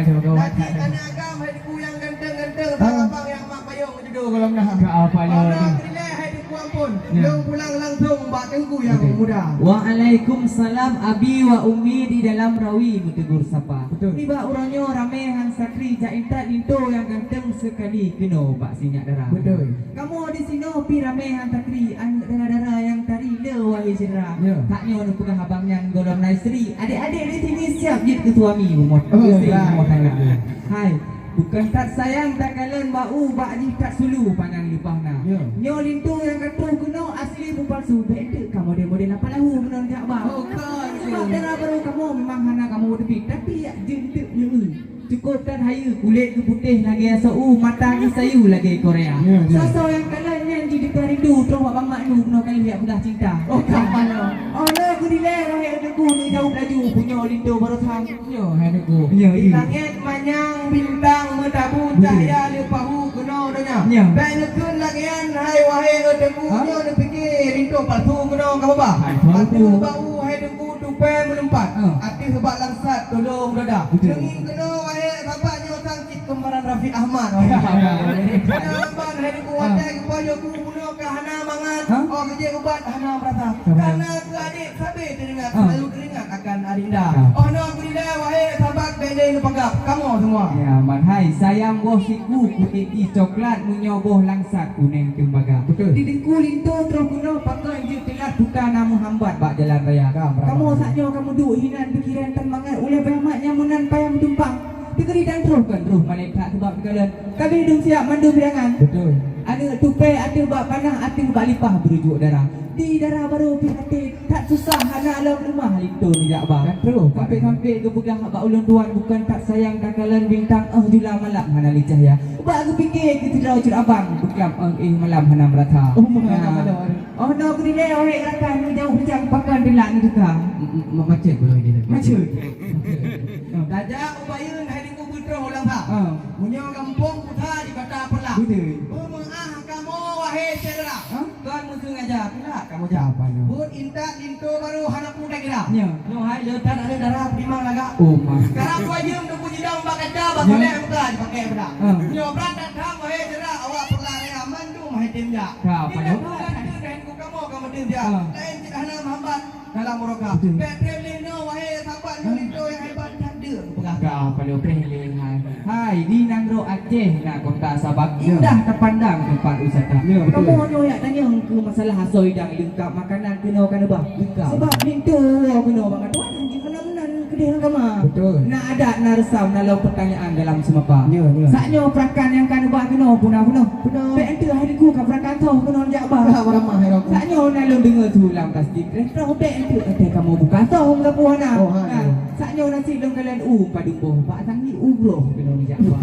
kawan. Nanti anak agam hai diku yang ganteng-ganteng abang yang mak payung jodoh kalau dah. Ke apa lo ni? Alhamdulillah hai diku ampun. Long pulang langsung bak tengku yang muda. Waalaikumsalam abi wa ummi di dalam rawi mutegur sapa. Betul. Tiba orangnya ramai han sakri jaintat linto yang ganteng sekali keno pak sinyak darah. Betul. Kamu di sini pi ramai han sakri darah-darah yang tari le wahai saudara. Ya. Taknya nu pegang abangnya golong naisri. Adik-adik di sini siap jid ketuami umur. Oh, Isteri right. umur tangga. Hai. Bukan tak sayang tak kalen bau bak ji tak sulu panjang lipahna. Ya. Nyo lintu yang katuh kuno asli bu palsu. Beda kamu model apa lahu kuno jak bang. Oh kan. Sebab darah baru kamu memang hana kamu lebih tapi ya jentik ni. Cukup dan hayu kulit tu putih lagi asau mata ni sayu lagi Korea. Ya, ya. Sosok yang kalian yang jadi rindu terus abang mak nu kena kali lihat belah cinta. Oh kapan lo? Oh lo aku dileh rahim aku ni jauh laju punya lindu baru tham. Yo, hai aku. Ya Di langit manyang bintang mentabu cahaya lepahu kuno donya. Ya. Baikun lagian hai wahai debu nyo de fikir rindu palsu kuno kamu ba? Palsu. Atu bau hai debu tupai menempat. Ati sebab langsat tolong dada. Betul. Dengin kuno wahai bapaknya sangkit kembaran Rafi Ahmad. Namban hai debu watai kepoyo ku kuno ke hana mangan. Oh kerja ubat hana merasa. Karena ke adik sabi teringat selalu teringat akan Arinda. Oh no aku tidak wahai sahabat bende nu pagap kamu semua. Ya man hai sayang boh siku kutiki coklat munyoboh langsat kuning tembaga. Betul. Di dengku lintu terus kuno pakai je telat bukan namu hambat bak jalan raya. Kamu saknyo kamu duk hinan pikiran temangan oleh bayamaknya munan payam tumpang. Dikeri dan terus kan roh malaikat sebab kalian. Kami hidung siap mandu bidangan. Betul. Ada tupai, ada bak panah, ada bak lipah berujuk darah. Di darah baru hati tak susah hana alam rumah lintu tidak bah. Kan terus. Kampik-kampik ke pegang bak ulun tuan bukan tak sayang dakalan bintang jula malam hana li cahaya. Bak aku fikir kita dah ucut abang pegang malam hana merata. Oh, malam. Oh no aku dileh orang rakan ni jauh pecah pakan delak ni dekat. Macet pula ini. Macam. Dajak ubayun hai diku putra ulang ha. Punya kampung putra di kota Perlah. Betul. Bumaah kamu wahai saudara. Tuan musuh ngajar pula kamu Apa lo? Bud intak lintu baru hana puda kira. Ya. Nyo hai letak ada darah primang laga. Oh mas. Sekarang gua jem tu puji dong bak kaca bak soleh muka dipakai pula. Nyo berat dah wahai saudara awak Perlah raya mandum hai tim ja. Apa lo? Kamu tim ja. Lain tidak hana hambat dalam muroka. Petrolin no wahai sahabat lintu yang hebat ada pegang. Apa lo preling hai. Hai di Nangro Aceh nak kota Sabak indah terpandang tempat wisata. Kamu hanya nak tanya ke masalah hasoi dan lengkap makanan kena kan bah. Sebab pintu kena bangat tuan anjing kena menan kedai agama. Betul. Nak ada nak resam nak lalu pertanyaan dalam semapa. Ya, ya. Saknyo perakan yang kan bah kena punah-punah. Bek ente hari ku ka perakan tau kena jak bah. Ramah hai aku. Saknyo nak lalu dengar sulam plastik. Terus bek ente kata kamu buka tau ke puana. Oh, ha. Saknyo nasi long kalian padung boh. Pak tangi ubroh kena jak bah.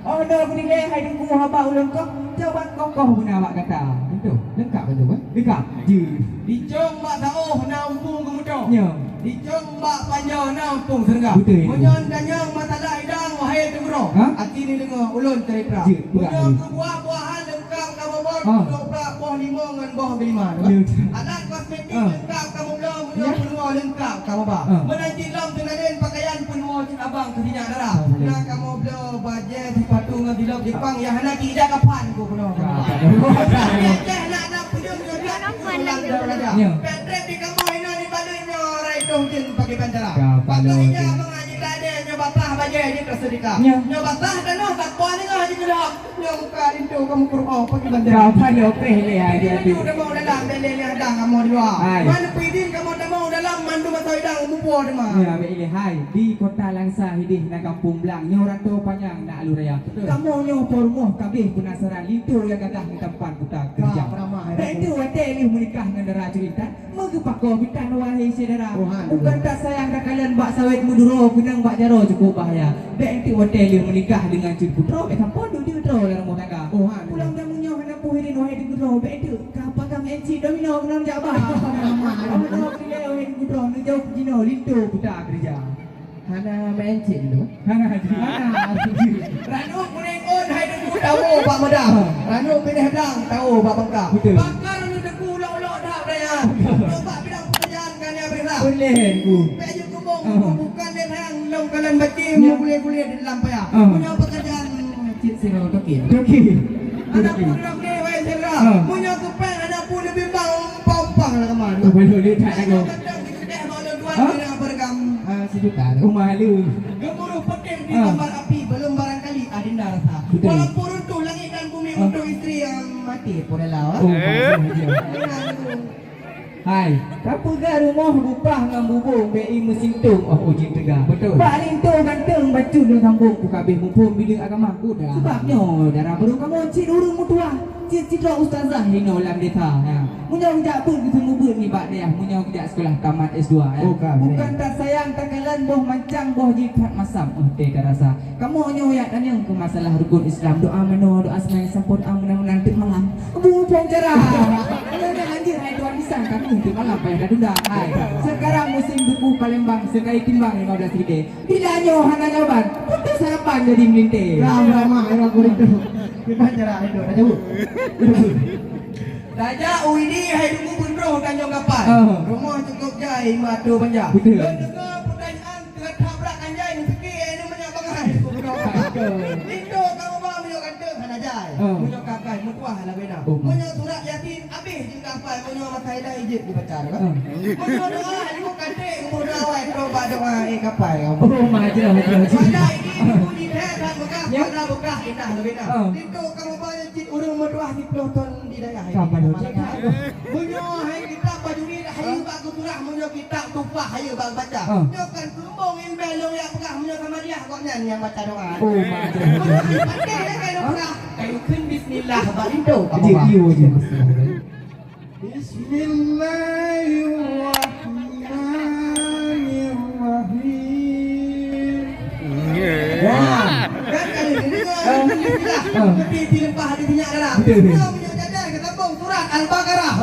Oh no aku nilai hai dengku haba ulun kau coba kokoh guna awak kata. Itu lengkap kan tu kan? Dekat je. Dicong bak tauh na umpung kemudian. Ya. Dicong bak panjang na umpung serga. Betul. Munyon danyang masalah idang wahai tengro. Ha? Ati ni dengar ulun cerita. Je, buat Munyon ni. ke buah-buahan lengkap kamu bot. Ha. Dobrak buah lima dengan buah kelima. Ya. Alat kosmetik Ha. lengkap kamu belum. Munyon penuh lengkap kamu ba. Ha. Menanti lam tenaden pakaian penuh cik abang kesinyak darah. Ha, boleh. Nak kamu belum bajet sepatu dengan dilok Jepang yang hana tidak kapan ku penuh. Jeh nak nak pedung juga. Ya. Petrep di kamu ini di balunya rai dongkin pakai bantara. Ya, Pakainya palu. mengaji tadi nyobapah bajai di tersedika. Ya. Nyobapah dan noh tak puan ni ngaji gelap. Yang muka itu kamu kurang pakai bantara. Kau pada preling hai dia tu. Udah mau dalam beli hadang kamu di luar. Hai. Mana pidin kamu dah mau dalam mandu atau hidang bubu di mah. Ya, baik hai di kota Langsa hidih nak kampung Belang nyo ranto panjang nak alu raya. Kamu nyo pormoh kabeh penasaran itu yang gagah di tempat kita kerja. Dan itu wate ni menikah dengan dara cerita. Megepako kita wahai saudara. Bukan tak sayang dah kalian bak sawit muduro pinang bak jaro cukup bahaya. Dan itu wate ni menikah dengan cik putro sampun duduk duduk dalam rumah tangga. Pulang dah menyo hana puhirin wahai di putro. Dan itu kapakam enci domino kena jabah. Oh, dia wahai di putro ni jauh jino lintu kita kerja. Hana main cik dulu. Hana haji. Ranu kuning on hai deku tahu Pak Medah. Ranu pilih hadang tahu Pak Bangka. Betul. Bakar ni deku ulok-ulok dah raya. Coba bidang pekerjaan kan ya berilah. Boleh ku. Peju kebong bukan dia yang dong kalian baca mau kuliah-kuliah di dalam payah. Punya pekerjaan Cik sira toki. Okey. anak pun ni wai sera. Punya kupang anak pun lebih bang pompang lah teman. Boleh tak aku. Kadang kita dah malu tuan kita bergam. Sejuta tu. Oh malu. Gemuruh petir di gambar api belum barangkali adinda rasa. Betul. Walaupun runtuh langit dan bumi untuk isteri yang mati pun dah. Oh malu. Hai, apa ga rumah rupah dengan bubung BI mesin tung oh uji tegar. Betul. Paling tu ganteng baju dengan kampung ku kabeh mumpung bidang agama ku dah. Sebabnya darah baru kamu cik urung mutua. Cik ustazah hino lam deta. Ya. Munyong jak pun ketemu ber ni bak dia. Munyong jak sekolah tamat S2 ya. Bukan tak sayang tak kalan boh mancang boh jihad masam. Oh teh rasa. Kamu nyo ya dan yang ke masalah rukun Islam doa meno doa senang sampun menang nanti malam. Bu pencara. Ana anjir hai tuan pisang kamu nanti malam payah dah dunda. Hai. Sekarang musim buku Palembang sekali timbang 15 Bila nyo hana nyoban. Putus harapan jadi melintir. Lama era kulit tu. Kita cara itu dah jauh. Raja Uidi hai tunggu bendroh Tanjung Kapal. Rumah cukup jai matu panjang. Betul. Dengar pertanyaan tertabrak anjay ni fikir ini banyak bangai. Lindo kamu bawa minyak kanteng hana jai. Minyak kakai mutuah lah bena. Minyak surat yasin habis jeng kapal minyak makai dah ijib dibaca dah. Minyak doa minyak kanteng mudah awak coba doa kapal kamu. Oh majah. Pada ini bunyi dan bekah indah lebih dah. Lindo kamu bawa cik urang mutuah di peloton di daya. Kapan tu? Munyo hai kita bajuri hayu bak kuturah munyo kita tupah hayu bak baca. Nyo kan kumbong in belong ya pegah munyo sama dia kok nyan yang baca doa. Oh majah. Pakai dah kayu pegah. Kayu kun bismillah bak indo. Video je. Bismillahirrahmanirrahim. Kan kali ini bismillah. Tapi dilempah di minyak darah. Munyo jajan ketembung surat Al-Baqarah.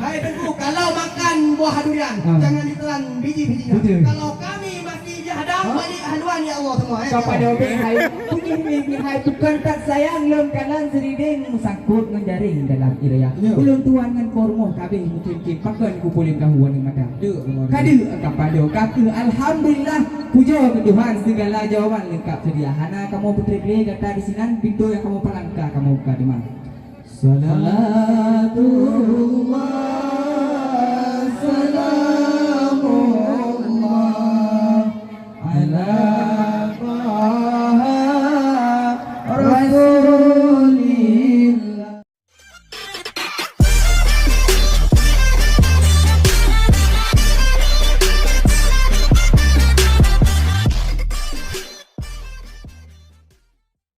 Hai tunggu kalau makan buah durian jangan ditelan biji-bijinya. Kalau kami masih jahadam balik haluan ya Allah semua Kepada obeng hai punya mimpi hai bukan tak sayang lem kanan seriding sangkut menjaring dalam iraya. Ulun tuan ngan formo kabeh mungkin pakan ku boleh kahuan ning mata. Kadu kepada kata alhamdulillah puja ke Tuhan segala jawaban lengkap sedia. Hana kamu putri kata di sinan pintu yang kamu pelangkah kamu buka di mana. Salatullah